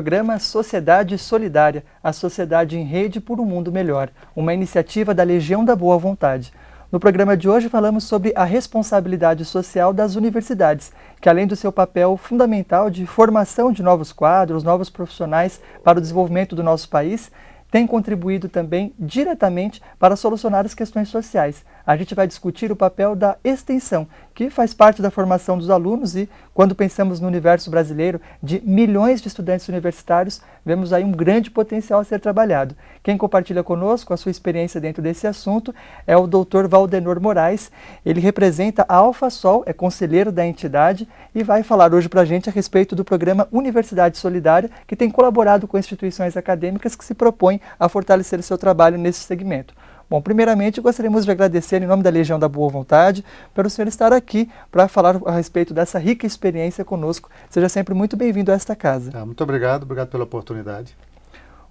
programa Sociedade Solidária, a sociedade em rede por um mundo melhor, uma iniciativa da Legião da Boa Vontade. No programa de hoje falamos sobre a responsabilidade social das universidades, que além do seu papel fundamental de formação de novos quadros, novos profissionais para o desenvolvimento do nosso país, tem contribuído também diretamente para solucionar as questões sociais. A gente vai discutir o papel da extensão, que faz parte da formação dos alunos e, quando pensamos no universo brasileiro de milhões de estudantes universitários, vemos aí um grande potencial a ser trabalhado. Quem compartilha conosco a sua experiência dentro desse assunto é o Dr. Valdenor Moraes. Ele representa a AlphaSol, é conselheiro da entidade e vai falar hoje para a gente a respeito do programa Universidade Solidária, que tem colaborado com instituições acadêmicas que se propõem a fortalecer o seu trabalho nesse segmento. Bom, primeiramente gostaríamos de agradecer em nome da Legião da Boa Vontade pelo senhor estar aqui para falar a respeito dessa rica experiência conosco. Seja sempre muito bem-vindo a esta casa. Muito obrigado pela oportunidade.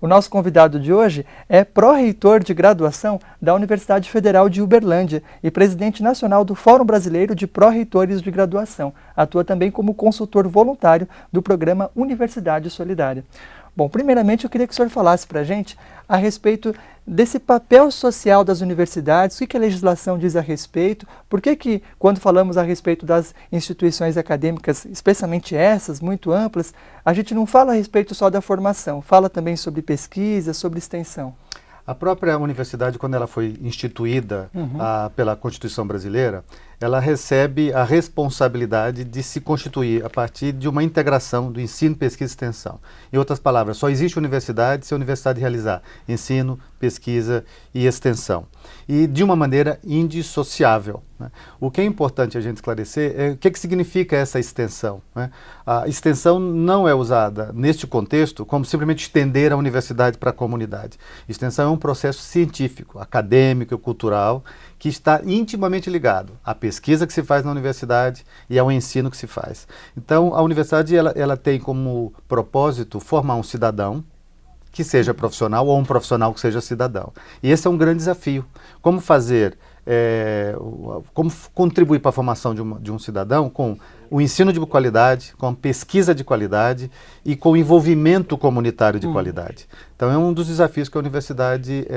O nosso convidado de hoje é pró-reitor de graduação da Universidade Federal de Uberlândia e presidente nacional do Fórum Brasileiro de Pró-Reitores de Graduação. Atua também como consultor voluntário do programa Universidade Solidária. Bom, primeiramente eu queria que o senhor falasse para a gente a respeito desse papel social das universidades, o que a legislação diz a respeito, por que quando falamos a respeito das instituições acadêmicas, especialmente essas, muito amplas, a gente não fala a respeito só da formação, fala também sobre pesquisa, sobre extensão. A própria universidade, quando ela foi instituída pela Constituição Brasileira, ela recebe a responsabilidade de se constituir a partir de uma integração do ensino, pesquisa e extensão. Em outras palavras, só existe universidade se a universidade realizar ensino, pesquisa e extensão. E de uma maneira indissociável, né? O que é importante a gente esclarecer é o que significa essa extensão, né? A extensão não é usada neste contexto como simplesmente estender a universidade para a comunidade. Extensão é um processo científico, acadêmico e cultural que está intimamente ligado à pesquisa que se faz na universidade e ao ensino que se faz. Então, a universidade ela tem como propósito formar um cidadão que seja profissional ou um profissional que seja cidadão. E esse é um grande desafio. Como fazer, como contribuir para a formação de um cidadão com o ensino de qualidade, com a pesquisa de qualidade e com o envolvimento comunitário de qualidade. Então é um dos desafios que a universidade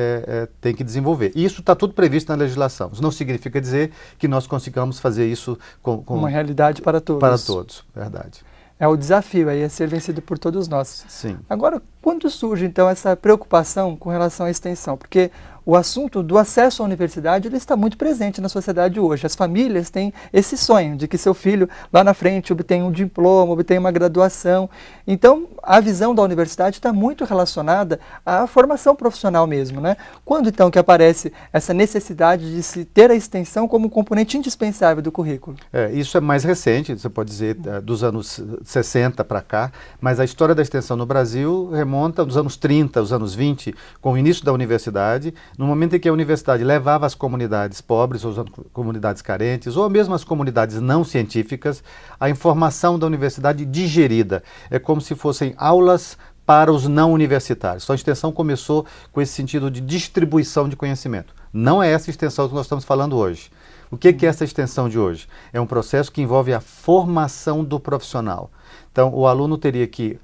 tem que desenvolver. E isso está tudo previsto na legislação. Isso não significa dizer que nós consigamos fazer isso com uma realidade para todos. Para todos, verdade. É o desafio aí a ser vencido por todos nós. Sim. Agora, quando surge então essa preocupação com relação à extensão? Porque o assunto do acesso à universidade ele está muito presente na sociedade hoje. As famílias têm esse sonho de que seu filho lá na frente obtenha um diploma, obtenha uma graduação. Então, a visão da universidade está muito relacionada à formação profissional mesmo, né? Quando então que aparece essa necessidade de se ter a extensão como um componente indispensável do currículo? Isso é mais recente, você pode dizer dos anos 60 para cá, mas a história da extensão no Brasil remonta aos anos 30, aos anos 20, com o início da universidade, no momento em que a universidade levava as comunidades pobres, ou as comunidades carentes, ou mesmo as comunidades não científicas, a informação da universidade digerida. É como se fossem aulas para os não universitários. Então a extensão começou com esse sentido de distribuição de conhecimento. Não é essa extensão que nós estamos falando hoje. O que é essa extensão de hoje? É um processo que envolve a formação do profissional. Então o aluno teria que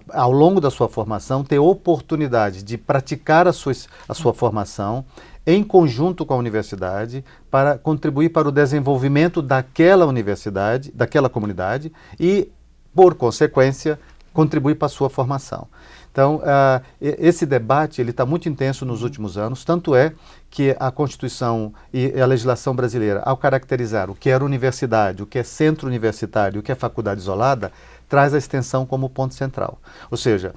ao longo da sua formação, ter oportunidade de praticar a sua formação em conjunto com a universidade para contribuir para o desenvolvimento daquela universidade, daquela comunidade e, por consequência, contribuir para a sua formação. Então, esse debate está muito intenso nos últimos anos, tanto é que a Constituição e a legislação brasileira, ao caracterizar o que era universidade, o que é centro universitário, o que é faculdade isolada, traz a extensão como ponto central. Ou seja,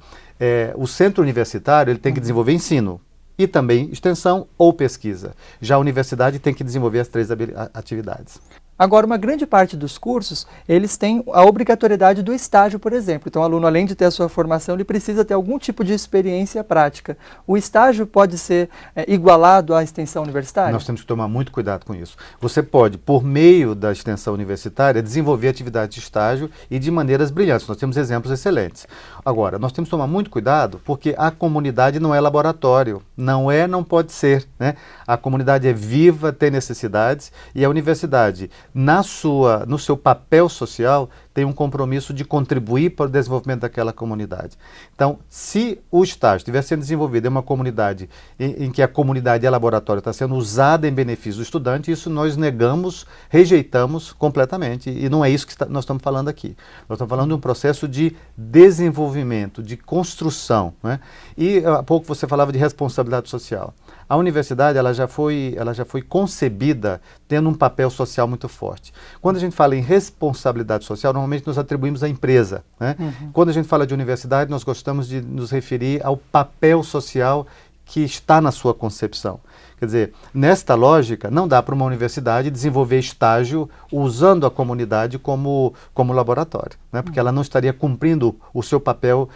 o centro universitário ele tem que desenvolver ensino e também extensão ou pesquisa. Já a universidade tem que desenvolver as três atividades. Agora, uma grande parte dos cursos, eles têm a obrigatoriedade do estágio, por exemplo. Então, o aluno, além de ter a sua formação, ele precisa ter algum tipo de experiência prática. O estágio pode ser igualado à extensão universitária? Nós temos que tomar muito cuidado com isso. Você pode, por meio da extensão universitária, desenvolver atividades de estágio e de maneiras brilhantes. Nós temos exemplos excelentes. Agora, nós temos que tomar muito cuidado porque a comunidade não é laboratório. Não pode ser, né? A comunidade é viva, tem necessidades e a universidade, no seu papel social, tem um compromisso de contribuir para o desenvolvimento daquela comunidade. Então, se o estágio estiver sendo desenvolvido em uma comunidade em que a comunidade é laboratório, está sendo usada em benefício do estudante, isso nós negamos, rejeitamos completamente, e não é isso que nós estamos falando aqui. Nós estamos falando de um processo de desenvolvimento, de construção, né? E há pouco você falava de responsabilidade social. A universidade ela já foi concebida tendo um papel social muito forte. Quando a gente fala em responsabilidade social, normalmente nos atribuímos à empresa, né? Quando a gente fala de universidade, nós gostamos de nos referir ao papel social que está na sua concepção. Quer dizer, nesta lógica, não dá para uma universidade desenvolver estágio usando a comunidade como laboratório, né? Porque ela não estaria cumprindo o seu papel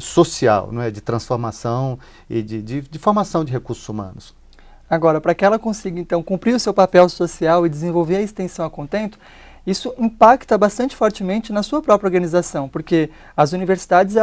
social, não é? De transformação e de formação de recursos humanos. Agora, para que ela consiga, então, cumprir o seu papel social e desenvolver a extensão a contento, isso impacta bastante fortemente na sua própria organização, porque as universidades,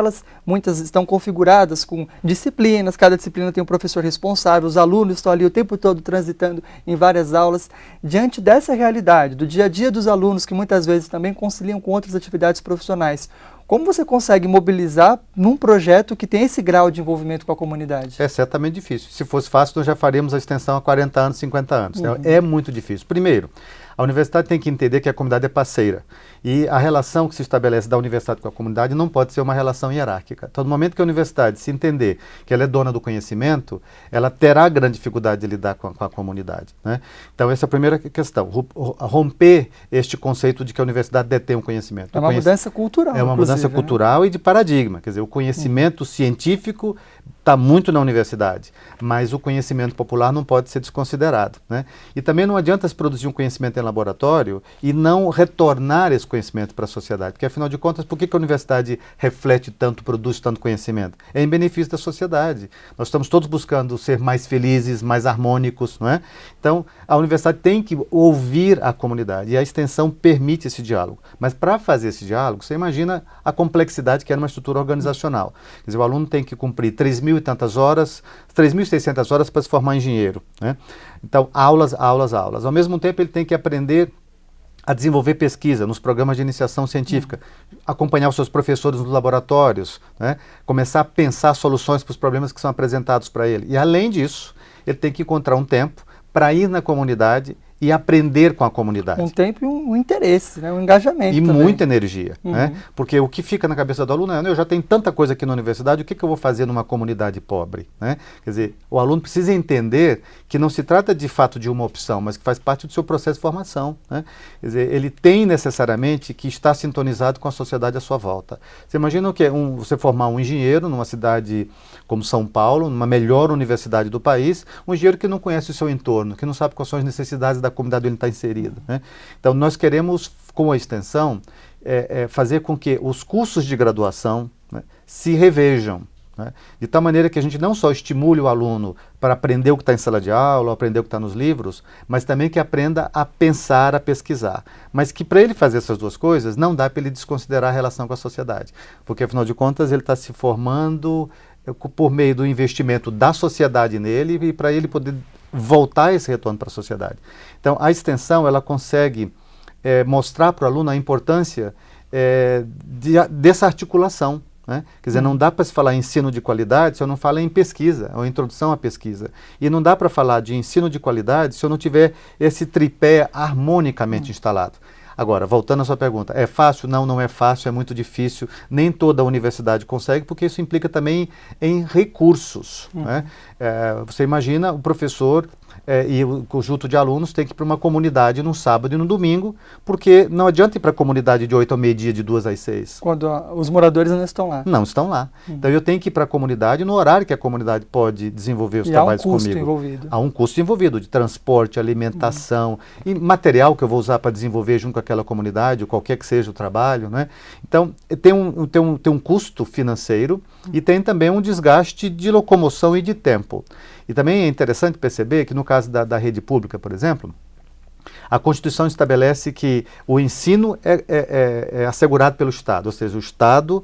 muitas estão configuradas com disciplinas, cada disciplina tem um professor responsável, os alunos estão ali o tempo todo transitando em várias aulas. Diante dessa realidade, do dia a dia dos alunos, que muitas vezes também conciliam com outras atividades profissionais, como você consegue mobilizar num projeto que tem esse grau de envolvimento com a comunidade? É certamente difícil. Se fosse fácil, nós já faríamos a extensão há 40 anos, 50 anos. É muito difícil. Primeiro, a universidade tem que entender que a comunidade é parceira. E a relação que se estabelece da universidade com a comunidade não pode ser uma relação hierárquica. Então, no momento que a universidade se entender que ela é dona do conhecimento, ela terá grande dificuldade de lidar com a comunidade, né? Então, essa é a primeira questão. Romper este conceito de que a universidade detém um conhecimento. É uma mudança cultural. É uma mudança cultural, né? E de paradigma. Quer dizer, o conhecimento científico está muito na universidade, mas o conhecimento popular não pode ser desconsiderado, né? E também não adianta se produzir um conhecimento em laboratório e não retornar esse conhecimento para a sociedade, porque afinal de contas, por que a universidade reflete tanto, produz tanto conhecimento? É em benefício da sociedade. Nós estamos todos buscando ser mais felizes, mais harmônicos, não é? Então, a universidade tem que ouvir a comunidade e a extensão permite esse diálogo. Mas para fazer esse diálogo, você imagina a complexidade que é numa estrutura organizacional. Quer dizer, o aluno tem que cumprir 3.000 e tantas horas, 3.600 horas para se formar engenheiro, né? Então, aulas, aulas, aulas. Ao mesmo tempo, ele tem que aprender a desenvolver pesquisa nos programas de iniciação científica, acompanhar os seus professores nos laboratórios, né? Começar a pensar soluções para os problemas que são apresentados para ele. E, além disso, ele tem que encontrar um tempo para ir na comunidade e aprender com a comunidade. Um tempo e um interesse, né? Um engajamento e também. Muita energia, né? Porque o que fica na cabeça do aluno é, eu já tenho tanta coisa aqui na universidade, o que eu vou fazer numa comunidade pobre, né? Quer dizer, o aluno precisa entender que não se trata de fato de uma opção, mas que faz parte do seu processo de formação, né? Quer dizer, ele tem necessariamente que estar sintonizado com a sociedade à sua volta. Você imagina o que é você formar um engenheiro numa cidade como São Paulo, numa melhor universidade do país, um engenheiro que não conhece o seu entorno, que não sabe quais são as necessidades da comunidade onde ele está inserido, né? Então, nós queremos, com a extensão, fazer com que os cursos de graduação, né, se revejam, né, de tal maneira que a gente não só estimule o aluno para aprender o que está em sala de aula, aprender o que está nos livros, mas também que aprenda a pensar, a pesquisar. Mas que para ele fazer essas duas coisas, não dá para ele desconsiderar a relação com a sociedade, porque afinal de contas ele está se formando por meio do investimento da sociedade nele e para ele poder voltar esse retorno para a sociedade. Então, a extensão, ela consegue mostrar para o aluno a importância dessa articulação, né? Quer dizer, não dá para se falar em ensino de qualidade se eu não falo em pesquisa, ou introdução à pesquisa. E não dá para falar de ensino de qualidade se eu não tiver esse tripé harmonicamente instalado. Agora, voltando à sua pergunta, é fácil? Não, não é fácil, é muito difícil, nem toda a universidade consegue, porque isso implica também em recursos, né? Você imagina o professor e o conjunto de alunos tem que ir para uma comunidade num sábado e no domingo, porque não adianta ir para a comunidade de 8 ao meio-dia, de 2 às 6. Quando os moradores não estão lá. Não estão lá. Então eu tenho que ir para a comunidade no horário que a comunidade pode desenvolver os trabalhos comigo. Há um custo envolvido. Há um custo envolvido de transporte, alimentação e material que eu vou usar para desenvolver junto com aquela comunidade, ou qualquer que seja o trabalho, né? Então tem um custo financeiro e tem também um desgaste de locomoção e de tempo. E também é interessante perceber que no caso da rede pública, por exemplo, a Constituição estabelece que o ensino é assegurado pelo Estado, ou seja, o Estado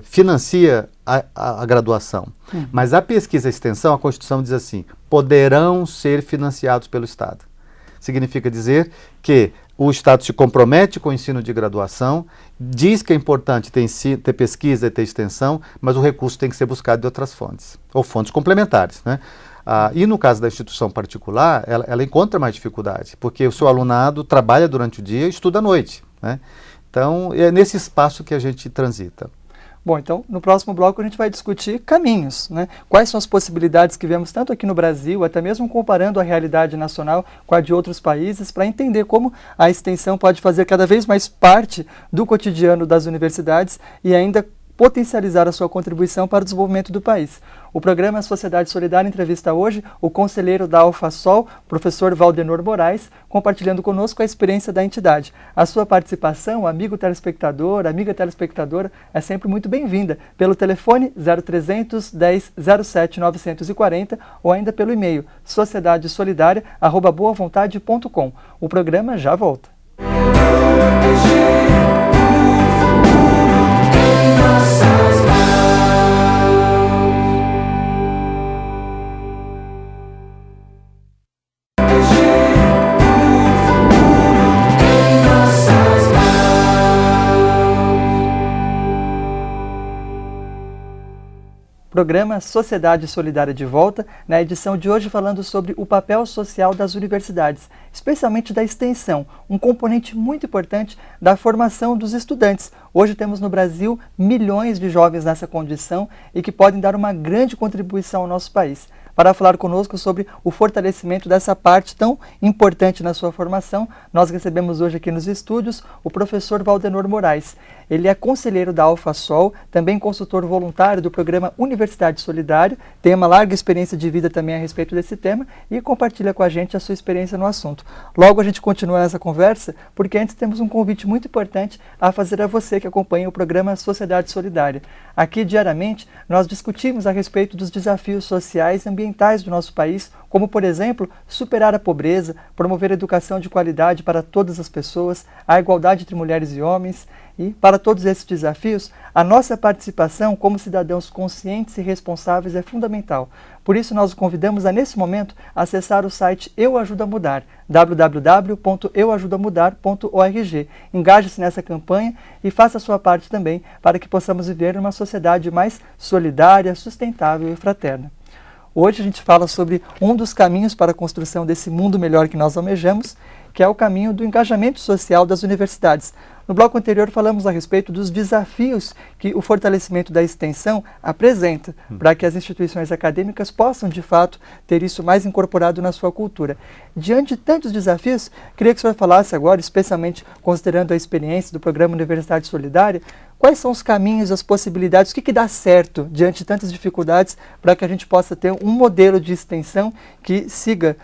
financia a graduação. Mas a pesquisa e a extensão, a Constituição diz assim, poderão ser financiados pelo Estado. Significa dizer que o Estado se compromete com o ensino de graduação, diz que é importante ter pesquisa e ter extensão, mas o recurso tem que ser buscado de outras fontes, ou fontes complementares, né? E no caso da instituição particular, ela encontra mais dificuldade, porque o seu alunado trabalha durante o dia e estuda à noite, né? Então, é nesse espaço que a gente transita. Bom, então, no próximo bloco a gente vai discutir caminhos, né? Quais são as possibilidades que vemos tanto aqui no Brasil, até mesmo comparando a realidade nacional com a de outros países, para entender como a extensão pode fazer cada vez mais parte do cotidiano das universidades e ainda potencializar a sua contribuição para o desenvolvimento do país. O programa Sociedade Solidária entrevista hoje o conselheiro da AlphaSol, professor Valdenor Moraes, compartilhando conosco a experiência da entidade. A sua participação, amigo telespectador, amiga telespectadora, é sempre muito bem-vinda pelo telefone 0300 10 07 940 ou ainda pelo e-mail sociedadesolidaria@boavontade.com. O programa já volta. Programa Sociedade Solidária de volta, na edição de hoje falando sobre o papel social das universidades, especialmente da extensão, um componente muito importante da formação dos estudantes. Hoje temos no Brasil milhões de jovens nessa condição e que podem dar uma grande contribuição ao nosso país. Para falar conosco sobre o fortalecimento dessa parte tão importante na sua formação, nós recebemos hoje aqui nos estúdios o professor Valdenor Moraes. Ele é conselheiro da AlphaSol, também consultor voluntário do programa Universidade Solidária, tem uma larga experiência de vida também a respeito desse tema e compartilha com a gente a sua experiência no assunto. Logo a gente continua essa conversa, porque antes temos um convite muito importante a fazer a você que acompanha o programa Sociedade Solidária. Aqui, diariamente, nós discutimos a respeito dos desafios sociais e ambientais do nosso país, como, por exemplo, superar a pobreza, promover a educação de qualidade para todas as pessoas, a igualdade entre mulheres e homens. E, para todos esses desafios, a nossa participação como cidadãos conscientes e responsáveis é fundamental. Por isso, nós o convidamos a, nesse momento, acessar o site Eu Ajudo a Mudar, www.euajudamudar.org. Engaje-se nessa campanha e faça a sua parte também para que possamos viver uma sociedade mais solidária, sustentável e fraterna. Hoje a gente fala sobre um dos caminhos para a construção desse mundo melhor que nós almejamos, que é o caminho do engajamento social das universidades. No bloco anterior falamos a respeito dos desafios que o fortalecimento da extensão apresenta para que as instituições acadêmicas possam, de fato, ter isso mais incorporado na sua cultura. Diante de tantos desafios, queria que o senhor falasse agora, especialmente considerando a experiência do programa Universidade Solidária, quais são os caminhos, as possibilidades, o que dá certo diante de tantas dificuldades para que a gente possa ter um modelo de extensão que siga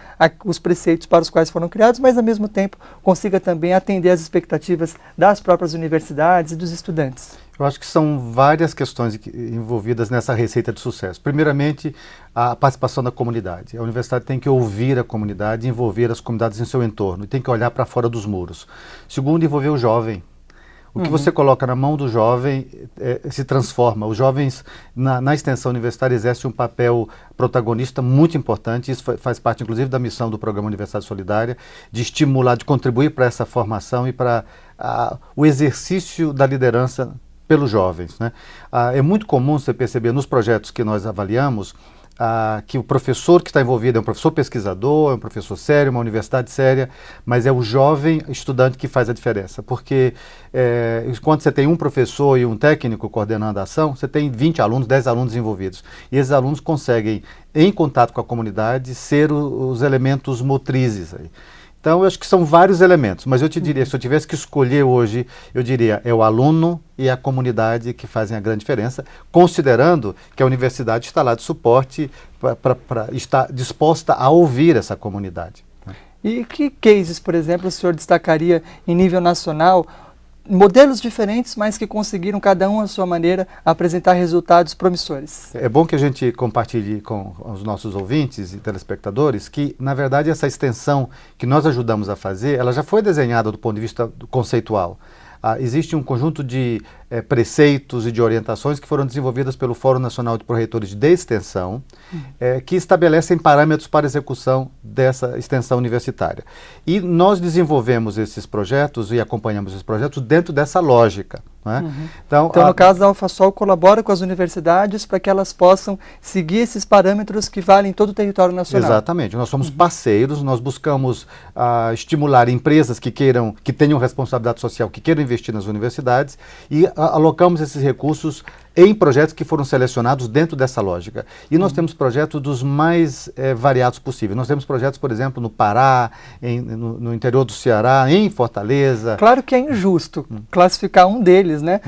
os preceitos para os quais foram criados, mas ao mesmo tempo consiga também atender às expectativas das próprias universidades e dos estudantes? Eu acho que são várias questões envolvidas nessa receita de sucesso. Primeiramente, a participação da comunidade. A universidade tem que ouvir a comunidade, envolver as comunidades em seu entorno, e tem que olhar para fora dos muros. Segundo, envolver o jovem. O que você coloca na mão do jovem se transforma. Os jovens, na extensão universitária, exercem um papel protagonista muito importante. Isso faz parte, inclusive, da missão do Programa Universidade Solidária, de estimular, de contribuir para essa formação e para o exercício da liderança pelos jovens, né? É muito comum você perceber nos projetos que nós avaliamos que o professor que está envolvido é um professor pesquisador, é um professor sério, uma universidade séria, mas é o jovem estudante que faz a diferença, porque quando você tem um professor e um técnico coordenando a ação, você tem 20 alunos, 10 alunos envolvidos, e esses alunos conseguem, em contato com a comunidade, ser os elementos motrizes aí. Então, eu acho que são vários elementos, mas eu te diria, se eu tivesse que escolher hoje, eu diria, é o aluno e a comunidade que fazem a grande diferença, considerando que a universidade está lá de suporte para estar disposta a ouvir essa comunidade. E que cases, por exemplo, o senhor destacaria em nível nacional, modelos diferentes, mas que conseguiram, cada um à sua maneira, apresentar resultados promissores? É bom que a gente compartilhe com os nossos ouvintes e telespectadores que, na verdade, essa extensão que nós ajudamos a fazer, ela já foi desenhada do ponto de vista conceitual. existe um conjunto de preceitos e de orientações que foram desenvolvidas pelo Fórum Nacional de Pró-Reitores de Extensão, que estabelecem parâmetros para execução dessa extensão universitária. E nós desenvolvemos esses projetos e acompanhamos esses projetos dentro dessa lógica. Né? Então, no caso, a UFASOL colabora com as universidades para que elas possam seguir esses parâmetros que valem em todo o território nacional. Exatamente. Nós somos parceiros, nós buscamos estimular empresas que tenham responsabilidade social, que queiram investir nas universidades e alocamos esses recursos em projetos que foram selecionados dentro dessa lógica. E nós temos projetos dos mais variados possíveis. Nós temos projetos, por exemplo, no Pará, no interior do Ceará, em Fortaleza. Claro que é injusto classificar um deles, né?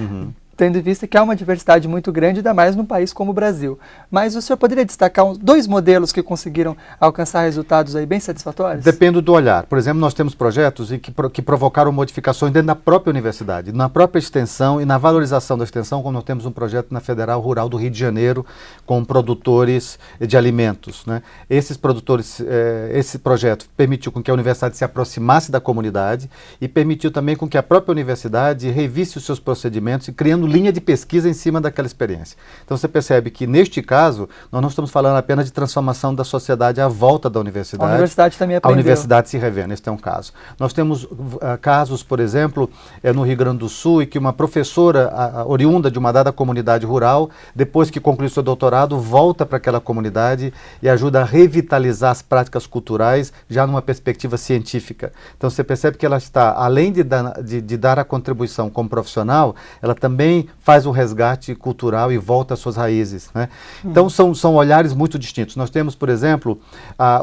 Tendo em vista que há uma diversidade muito grande, ainda mais num país como o Brasil. Mas o senhor poderia destacar dois modelos que conseguiram alcançar resultados aí bem satisfatórios? Depende do olhar. Por exemplo, nós temos projetos que provocaram modificações dentro da própria universidade, na própria extensão e na valorização da extensão, como nós temos um projeto na Federal Rural do Rio de Janeiro com produtores de alimentos. Né? Esse projeto permitiu com que a universidade se aproximasse da comunidade e permitiu também com que a própria universidade revisse os seus procedimentos e criando linha de pesquisa em cima daquela experiência. Então você percebe que neste caso, nós não estamos falando apenas de transformação da sociedade à volta da universidade. A universidade também aprendeu. A universidade se revendo, este é um caso. Nós temos casos, por exemplo, no Rio Grande do Sul, em que uma professora oriunda de uma dada comunidade rural, depois que conclui seu doutorado, volta para aquela comunidade e ajuda a revitalizar as práticas culturais já numa perspectiva científica. Então você percebe que ela está, além de dar a contribuição como profissional, ela também faz um resgate cultural e volta às suas raízes. Né? Então são olhares muito distintos. Nós temos, por exemplo,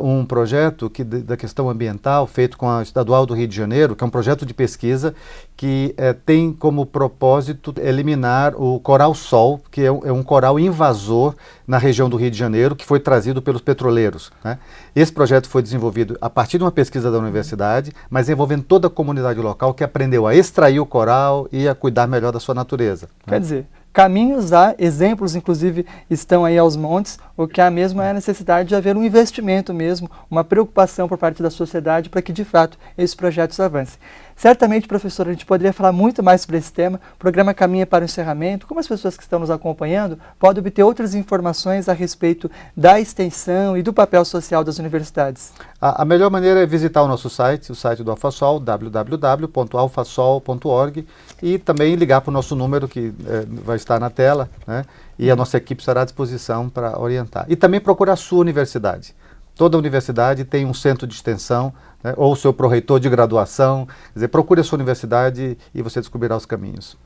um projeto da questão ambiental feito com a Estadual do Rio de Janeiro, que é um projeto de pesquisa que tem como propósito eliminar o coral-sol, que é um coral invasor na região do Rio de Janeiro, que foi trazido pelos petroleiros. Né? Esse projeto foi desenvolvido a partir de uma pesquisa da universidade, mas envolvendo toda a comunidade local que aprendeu a extrair o coral e a cuidar melhor da sua natureza. Quer dizer, caminhos há, exemplos inclusive estão aí aos montes, o que há mesmo é a necessidade de haver um investimento mesmo, uma preocupação por parte da sociedade para que de fato esses projetos avancem. Certamente, professor, a gente poderia falar muito mais sobre esse tema, o programa caminha para o encerramento. Como as pessoas que estão nos acompanhando podem obter outras informações a respeito da extensão e do papel social das universidades? A melhor maneira é visitar o nosso site, o site do Alfasol, www.alfasol.org, e também ligar para o nosso número que vai estar na tela, né? E a nossa equipe estará à disposição para orientar. E também procurar a sua universidade. Toda universidade tem um centro de extensão, né, ou o seu pró-reitor de graduação. Quer dizer, procure a sua universidade e você descobrirá os caminhos.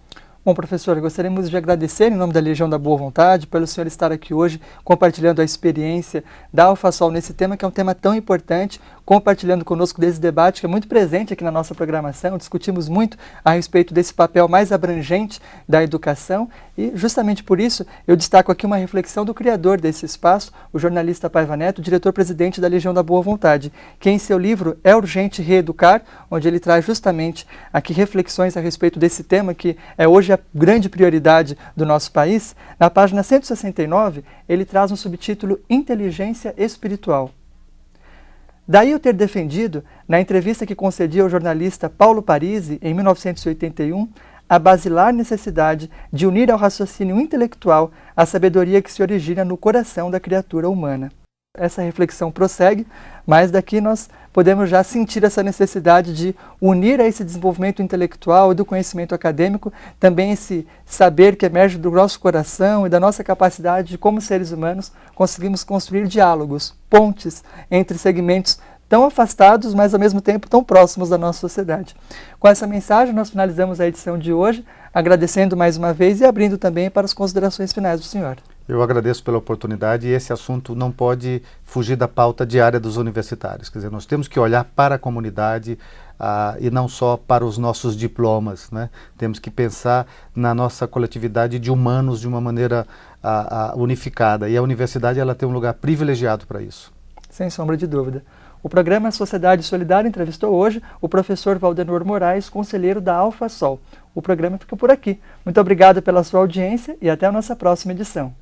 Bom, professor, gostaríamos de agradecer em nome da Legião da Boa Vontade pelo senhor estar aqui hoje compartilhando a experiência da UFASOL nesse tema, que é um tema tão importante, compartilhando conosco desse debate que é muito presente aqui na nossa programação. Discutimos muito a respeito desse papel mais abrangente da educação e justamente por isso eu destaco aqui uma reflexão do criador desse espaço, o jornalista Paiva Neto, diretor-presidente da Legião da Boa Vontade, que em seu livro É Urgente Reeducar, onde ele traz justamente aqui reflexões a respeito desse tema que é hoje a grande prioridade do nosso país. Na página 169, ele traz um subtítulo Inteligência Espiritual. Daí eu ter defendido, na entrevista que concedi ao jornalista Paulo Parisi, em 1981, a basilar necessidade de unir ao raciocínio intelectual a sabedoria que se origina no coração da criatura humana. Essa reflexão prossegue, mas daqui nós podemos já sentir essa necessidade de unir a esse desenvolvimento intelectual e do conhecimento acadêmico também esse saber que emerge do nosso coração e da nossa capacidade de, como seres humanos, conseguimos construir diálogos, pontes entre segmentos tão afastados, mas ao mesmo tempo tão próximos da nossa sociedade. Com essa mensagem, nós finalizamos a edição de hoje, agradecendo mais uma vez e abrindo também para as considerações finais do senhor. Eu agradeço pela oportunidade e esse assunto não pode fugir da pauta diária dos universitários. Quer dizer, nós temos que olhar para a comunidade e não só para os nossos diplomas, né? Temos que pensar na nossa coletividade de humanos de uma maneira unificada e a universidade ela tem um lugar privilegiado para isso. Sem sombra de dúvida. O programa Sociedade Solidária entrevistou hoje o professor Valdenor Moraes, conselheiro da AlfaSol. O programa fica por aqui. Muito obrigado pela sua audiência e até a nossa próxima edição.